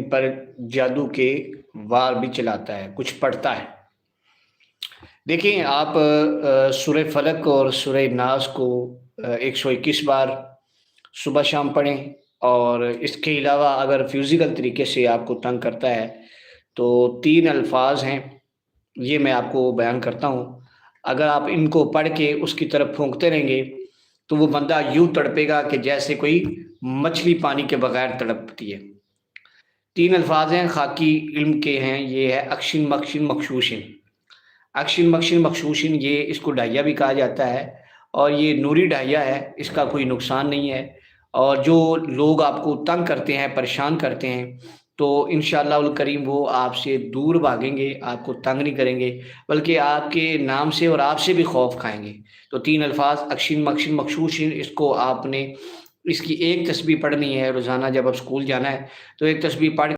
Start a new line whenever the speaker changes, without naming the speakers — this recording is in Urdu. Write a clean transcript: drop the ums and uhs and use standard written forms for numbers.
ان پر جادو کے وار بھی چلاتا ہے، کچھ پڑھتا ہے۔ دیکھیں آپ سورہ فلق اور سورہ ناس کو 121 بار صبح شام پڑھیں، اور اس کے علاوہ اگر فزیکل طریقے سے آپ کو تنگ کرتا ہے تو 3 الفاظ ہیں، یہ میں آپ کو بیان کرتا ہوں۔ اگر آپ ان کو پڑھ کے اس کی طرف پھونکتے رہیں گے تو وہ بندہ یوں تڑپے گا کہ جیسے کوئی مچھلی پانی کے بغیر تڑپتی ہے۔ 3 الفاظ ہیں، خاکی علم کے ہیں، یہ ہے اکشن مکشن مخشوشن۔ اکشن مکشن مخشوشن، یہ اس کو ڈھائیا بھی کہا جاتا ہے، اور یہ نوری ڈھائیا ہے، اس کا کوئی نقصان نہیں ہے۔ اور جو لوگ آپ کو تنگ کرتے ہیں، پریشان کرتے ہیں، تو انشاءاللہ الکریم وہ آپ سے دور بھاگیں گے، آپ کو تنگ نہیں کریں گے، بلکہ آپ کے نام سے اور آپ سے بھی خوف کھائیں گے۔ تو 3 الفاظ اکشن مکشن مخشوشن، اس کو آپ نے اس کی ایک تسبیح پڑھنی ہے روزانہ۔ جب آپ اسکول جانا ہے تو ایک تسبیح پڑھ